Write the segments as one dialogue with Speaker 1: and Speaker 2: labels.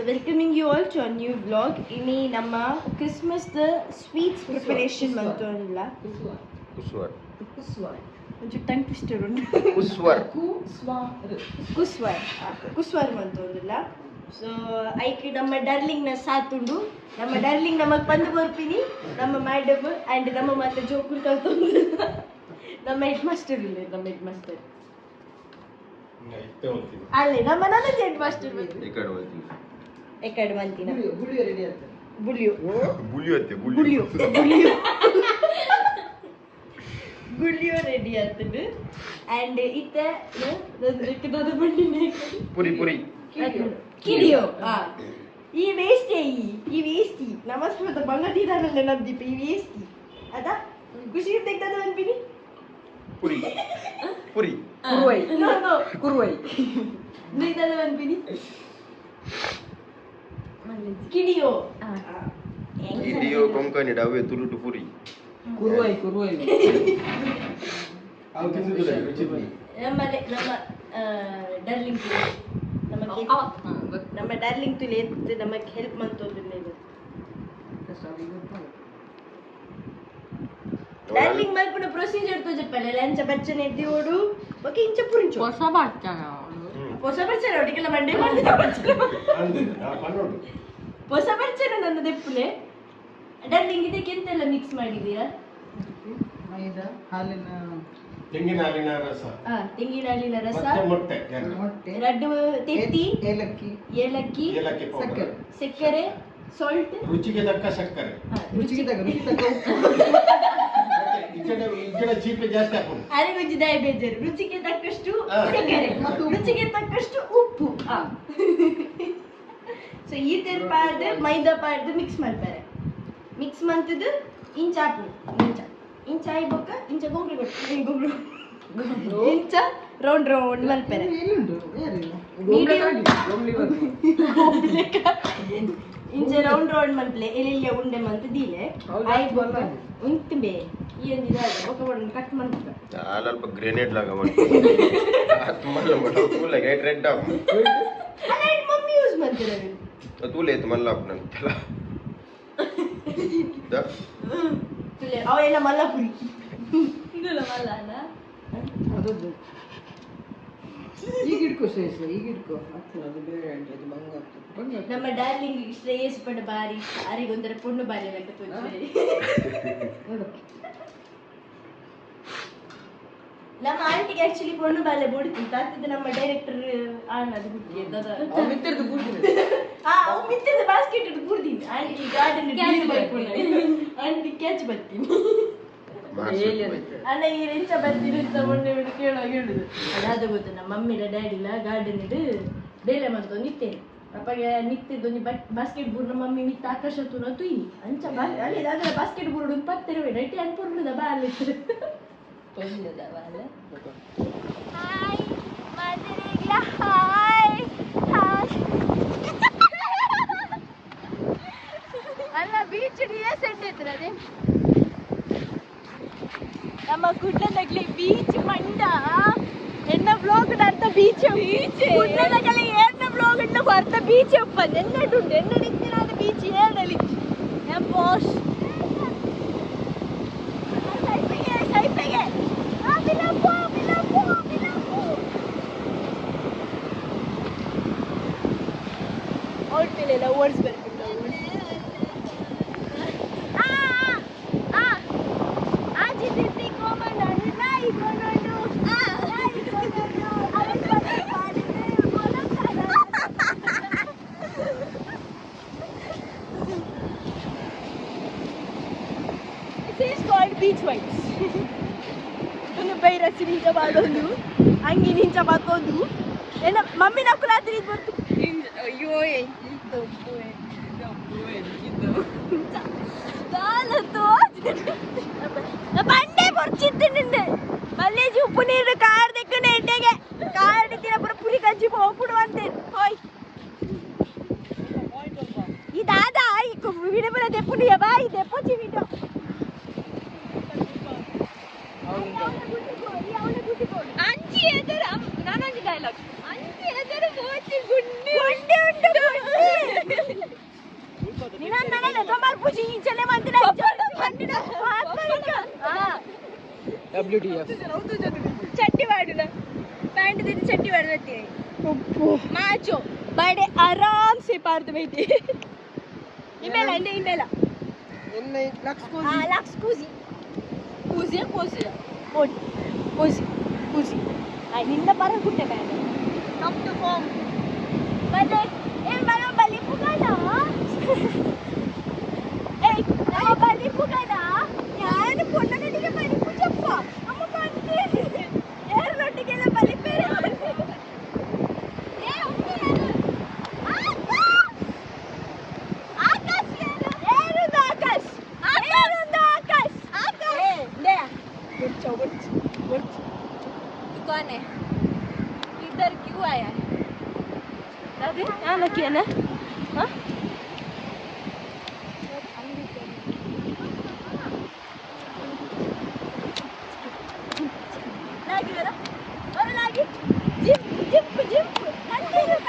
Speaker 1: welcoming you all to a new vlog. Ini nama Christmas the sweets preparation mantonilla. Kuswar. Onju tongue twister undu. Kuswar mantonilla. So aiki nama darling na satundu. Nama darling namak pandu borpini. Nama madam and nama matte jokul kaltundu. Nama headmaster ille nama headmaster. ಅಲ್ಲೇ ನಮ್ಮ ನನ್ನ head master ಎಕಡೆ ಮಂತಿನ ಗುಳಿಯೋ ready ಆಗ್ತದೆ and ಇತ್ತ ನದ ಬಂಡಿನೇ ಪುರಿ ಕಿಡಿಯೋ ಈ ವೇಸ್ಟಿ ನಮಸ್ಕಾರ ಬಂಗದಿದಾನಲ್ಲ ನಮ್ದೀಪ ಈ ವೇಸ್ಟಿ ಅದ ಖುಷಿ ತೆಗ್ದದ ಅನ್ಬಿನಿ ಪುರಿ ಕುರುವೈ ನೀತದ ಅನ್ಬಿನಿ ಕಿಡಿಯೋ ಕೊಂಕಣಿ ಡಾವೆ ತುರುಟು ಪುರಿ ಕುರುವೈ ನಮ್ಮ ಡಾರ್ಲಿಂಗ್ ತುಲೆ ನಮಗೆ ಹೆಲ್ಪ್ ಮಾಡ್ತೋದ್ರೆ ಡಾರ್ಲಿಂಗ್ ಮಲ್ಪುನ ಪ್ರೊಸೀಜರ್ ತು ಜಪ್ಪಲ್ಲ ಲಂಚ ಬಚ್ಚನೆ ಎದ್ದಿ ಓಡು ಓಕೆ ಇಂಚ ಪುರಿಂಚು ಹೊಸ ಬಚ್ಚನ ಒಟ್ಟಿಗೆಲ್ಲ ಮಂಡೆ ಮಾಡಿದ ಹೊಸ ಬಚ್ಚನ ನನ್ನ ದೆಪ್ಪುಲೆ ಡಾರ್ಲಿಂಗ್ ಇದಕ್ಕೆ ಎಂತೆಲ್ಲ ಮಿಕ್ಸ್ ಮಾಡಿದೀರಾ ಮೈದಾ ಹಾಲಿನ ತೆಂಗಿನ ಹಾಲಿನ ರಸ ಮೊಟ್ಟೆ ರಡ್ಡು ತೆತ್ತಿ ಏಲಕ್ಕಿ ಸಕ್ಕರೆ ಸಾಲ್ಟ್ ರುಚಿಗೆ ತಕ್ಕ ಸಕ್ಕರೆ ಅರೆ ರುಚಿ ದಾಯ ಬೇಜಾರು ರುಚಿಗೆ ತಕ್ಕಷ್ಟು ಸಕ್ಕರೆ ರುಚಿಗೆ ತಕ್ಕಷ್ಟು ಉಪ್ಪು ಸೊ ಈ ತರ ಪಾಡ್ದು ಮೈದಾ ಪಾಡ್ದು ಮಿಕ್ಸ್ ಮಾಡ್ತಾರೆ ಮಿಕ್ಸ್ ಮಾಡ್ತಿದ್ದು ಇಂಚಾಪು ಇಂಚ ಆಯ್ಬೊಕ್ಕ ಇಂಚ ಗೊಂಗ್ರಿ ಕೊಟ್ಟು ಇಂಚ ರೌಂಡ್ ಮಲ್ಪೆರೆ ಇಂಚ ರೌಂಡ್ ಮಲ್ಪಲೆ ಎಲೆಲ್ಲ ಉಂಡೆ ಮಂತ ದೀಲೆ ಆಯ್ಬೊಕ್ಕ ಉಂಟು ಈ ಒಂದಿದಾಗ ಒಕ್ಕ ಬಣ್ಣ ಕಟ್ ಮಾಡ್ತಾರೆ
Speaker 2: ಅಲ್ಪ ಗ್ರೆನೇಡ್ ಲಾಗ ಮಾಡ್ತಾರೆ ರೆಡ್ ಆಫ್
Speaker 1: ಮಮ್ಮಿ ಯೂಸ್ ಮಾಡ್ತಾರೆ
Speaker 2: ತೂಲೆ ಮಲ್ಲ ನಂತಲ್ಲ
Speaker 1: ಅವೆಲ್ಲ ಮಲ್ಲಪುರಿ ಇದೆಲ್ಲ ಮಲ್ಲನ
Speaker 3: ಅದೊಂದು ಈಗ ಇಟ್ಕೋ ಅದು ಬೇರೆ ಅದು ಬಂಗಾರ
Speaker 1: ನಮ್ಮ ಡಾರ್ಲಿಂಗ್ ಶ್ರೇಯಸ್ ಪಡ ಬಾರಿ ಯಾರಿಗೊಂದರ ಪುಣ್ಣು ಬಾರಿ ಅಂತ ನಮ್ಮ ಆಂಟಿಗೆ ಆಕ್ಚುಲಿ ಪೊಣ್ಣು ಬಾಲೆ ಬೋಡ್ತಿಂತ ಆಗ್ತದೆ ನಮ್ಮ ಡೈರೆಕ್ಟರ್ ಅದು ಮಿತ್ತಿದ ಬಾಸ್ಕೆಟ್ ಇಟ್ಟು ಬುಡ್ದೀನಿ ಆಂಟಿ ಗಾರ್ಡನ್ ಆಂಟಿ ಕ್ಯಾಚ್ ಬರ್ತೀನಿ ಅಲ್ಲ ಈ ರೆಂಚ ಬರ್ತೀನಿ ಅಂತ ಮೊನ್ನೆ ಬಿಟ್ಟು ಕೇಳುವಾಗ ಹೇಳುದು ಅದಾದ ಗೊತ್ತು ನಮ್ಮ ಮಮ್ಮಿಲ ಡ್ಯಾಡಿಲ ಗಾರ್ಡನ್ ಇಡು ಬೇಲೆ ಮಾಡ್ಕೊಂಡು ನಿತ್ತೇನೆ ಅಪ್ಪಗೆ ನಿತ್ತಿದ್ದೊಂದು ಬಾಸ್ಕೆಟ್ ಬೂರ್ ನಮ್ಮ ಮಮ್ಮಿ ಮಿತ್ತ ಆಕಾಶ ತುನ ತುಯ್ನಿ ಅಂಚ ಅಲ್ಲಿ ಅದ್ರ ಬಾಸ್ಕೆಟ್ ಬೂರ್ಡ್ ಒಂದು ಪತ್ತೆರವೆ ನೈಟಿ ಅನ್ಪುರ್ಲದ ಬಾಲ್ ತೊಂದದ ಬಾಲ ಹಾಯ್ ಮಾದರಿಗ್ಲ ಹಾಯ್ ಅಲ್ಲ ಬೀಚ್ ಸೆಂಡ್ ಇತ್ತು ಅದೇ ನಮ್ಮ ಗುಡ್ಡದಾಗಲಿ ಬೀಚ್ ಮಂಡ ಎನ್ನ ಬ್ಲಾಗ್ ಅರ್ಥ ಬೀಚ್ ಗುಡ್ಡದಾಗಲಿ ಏನ ಬ್ಲಾಗ್ ಅನ್ನ ಅರ್ಥ ಬೀಚ್ ಅಪ್ಪ ಎನ್ನಡುಂಡು ಎನ್ನಡಿತ್ತಿನ ಅದು ಬೀಚ್ ಏಳಲಿ ಬಾಸ್ ಸೈಪೆಗೆ ಔಟ್ಮೇಲೆಲ್ಲ ಓಡಿಸ್ಬೇಕು ಬೀಚ್ ವೈಬ್ಸ್ ಇದನ್ನು ಬೈರಸಿ ನಿಂಚ ಮಾಡೋದು ಹಂಗೆ ನಿಂಚ ಬಾಕೋದು ಏನ ಮಮ್ಮಿ ನಾಲ್ಕು ರಾತ್ರಿ ಇದು ಬರ್ತು ಅಯ್ಯೋ ಬಂಡೆ ಬರ್ಚಿತ್ತಿಂಡೆ ಮಲ್ಲೇಜಿ ಉಪ್ಪು ನೀರು ಕಾರ್ ತೆಕ್ಕನೆ ಎಣ್ಣೆಗೆ ಕಾರ್ ಎಡ್ತಿನ ಪುರ ಪುರಿ ಕಜ್ಜಿ ಹೋಗ್ಬಿಡು ಅಂತೇನು ಹೋಯ್ ಈ ದಾದ ಈ ವಿಡಿಯೋ ಬರ ದೆಪ್ಪುನಿಯ ಬಾ ಈ ದೆಪ್ಪೊಚ್ಚಿ ವಿಡಿಯೋ ಅಂಚಿ ಎದರ ನಾನೊಂದು ಡೈಲಾಗ್ ಅಂಚಿ ಎದರ ಹೋಚಿ ಗುಂಡಿ ಗುಂಡಿ ಉಂಟು ಗುಂಡಿ
Speaker 3: WTF
Speaker 1: ಚಟ್ಟಿ ಮಾಡುನ ಪ್ಯಾಂಟ್ ತಿಂದು ಚಟ್ಟಿ ಮಾಡ್ತೀನಿ ಮಾಚೋ ಬಡೆ ಆರಾಮ್ ಸೆ ಪಾರ್ದು ಬೈತಿ ಇಮೇಲ
Speaker 3: ಎನ್ನ ಲಕ್ಸ್
Speaker 1: ಲಕ್ಸ್ ಕೂಸಿ ಓಡಿ ಕೂಸಿ ನಿನ್ನ ಬರ ಕುಟ್ಟೆ ಬೇಡ ಕಮ್ ಟು ಹೋಮ್ ಬಲೆ ಏನ್ ಬರ ಬಲಿ ಪುಗಾಡ ಏಯ್ ನಮ್ಮ ಬಲಿ ಪುಗಾಡ ಯಾರು ಪೊನ್ನನಡಿಗೆ ಬಲಿ ಪೂಜಪ್ಪ ಅಮ್ಮ ಬಂದೆ ಯಾರು ನೊಟ್ಟಿಗೆಲ್ಲ ಬಲಿ ಬೇರೆ ಏ ಒಮ್ಮೆ कौन है इधर क्यों आया है दादी यहाँ लगी है ना हाँ लागी मेरा और लागी zip continue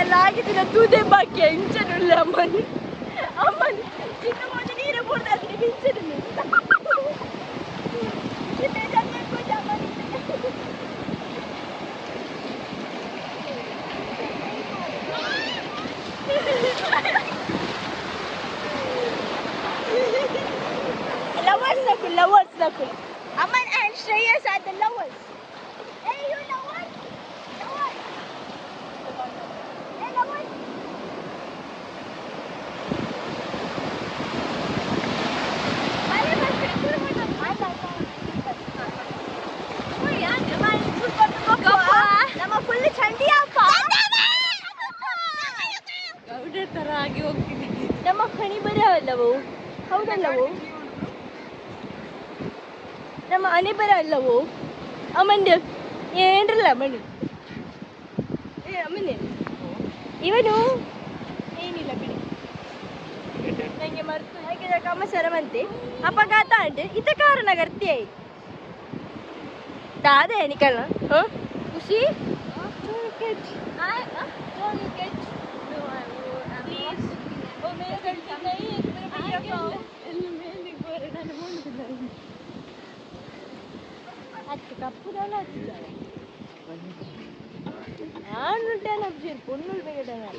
Speaker 1: lagi tidak tude bakke inchen ulle ammani chinna mone neere borda adine inchen ulle chitte janne ko jamani lovers nakul aman and Shreyas are the lovers. Hey you lovers ನಮ್ಮ full ಚಂಡಿ ಅಪ್ಪ ಗೌಡ ತರ ಆಗಿ ಹೋಗ್ತೀನಿ ನಮ್ಮ ಖಣಿ ಬರವಲ್ಲವು ಹೌದಲ್ಲವು ನಮ್ಮ ಮನೆ ಬರಲ್ಲವು ಅಮ್ಮಂದು ಏನ್ರಲ್ಲ ಮಣಿ ಅಮ್ಮನೇ ಇವನು ಏನಿಲ್ಲ ಬಿಡಿ ನಂಗೆ ಮರ್ತು ಹೇಗೆ ಕಮ್ಮಸರವಂತೆ ಅಪಘಾತ ಅಂಟು ಇತ ಕಾರಣ ಗರ್ತಿ दादे निकलना हाँ खुशी प्लीज वो मेरा गलती नहीं है मेरा भैया मेहंदी बोरे ना मुंड अच्छा कप्पू डाला आन उठा ना फिर पुन्नुल बेगड़ना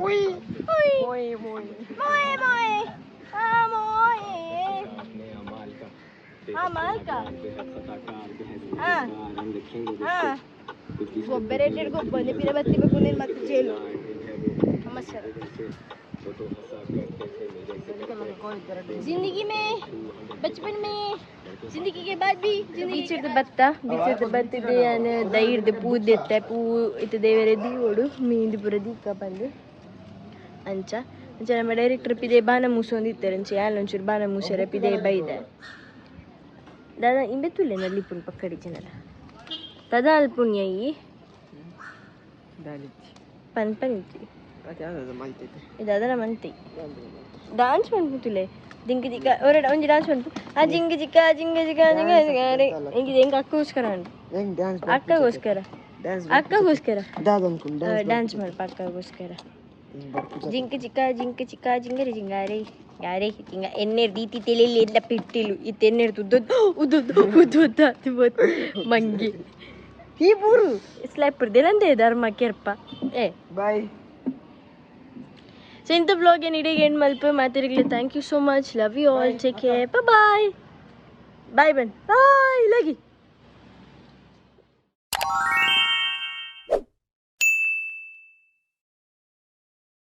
Speaker 1: ओए ओए मोए हाँ मोए हाँ माल का हाँ हाँ ಗೊಬ್ಬರ ಗೊಬ್ಬರ फिर बत्ती पे कुने मत जेलो नमस्कार जिंदगी में बचपन में जिंदगी के बाद भी बीचर बत्तिदे याने दैर्द पू देते पू इते देवरे दी ओडु मींदी पुर दी का बंद अंच अंच ನಮ್ಮ ಡೈರೆಕ್ಟರ್ ಪಿದೆ ಬಾನ ಮೂಸೊಂದಿತ್ತಾರೆ ಅಂಚೆ ಯಾಲ್ ಒಂಚೂರು ಬಾನ ಮೂಸರೆ ಪಿದೆ ಬೈದೆ दादा इंबे तुले नल्ली पुन पकड़ी चनला दादा अल्पुन्याई
Speaker 3: दालिची
Speaker 1: पनपनीची
Speaker 3: अच्छा दादा मालते
Speaker 1: दादा ना मनते डांस मन तुले जिंग जिका और ಒಂಜಿ डांस मन आ जिंग जिका अरे इंगे ಎಂಗ ಅಕ್ಕಗೋಸ್ಕರ
Speaker 3: ಹೆಂಗ್ ಡ್ಯಾನ್ಸ್
Speaker 1: ಅಕ್ಕಗೋಸ್ಕರ
Speaker 3: ದಾದ ಅನ್ಕೊಂಡು
Speaker 1: ಡ್ಯಾನ್ಸ್ ಮಾಡಿ ಅಕ್ಕಗೋಸ್ಕರ ಜಿಂಕ ಚಿಕ್ಕ ಜಿಂಗರಿ ಜಿಂಗಾರೆ ಯಾರೇ ಹಿಂಗ ಎಣ್ಣೆ ರೀತಿ ತಲೆಯಲ್ಲಿ ಎಲ್ಲ ಪಿಟ್ಟಿಲು ಈ ತೆನ್ನೆ ಉದ್ದ ಮಂಗಿ ಈ ಬೂರು ಸ್ಲೈಪರ್ ದೇನಂದೆ ಧರ್ಮ ಕೆರ್ಪ ಏ
Speaker 3: ಬಾಯ್
Speaker 1: ಸೊ ಇಂಥ ಬ್ಲಾಗ್ ಏನು ಇಡೀ ಎಂಡ್ ಮಲ್ಪ ಮಾತಿರಲಿ thank you so much love you all take care bye ಬನ್ ಬಾಯ್ ಲಗಿ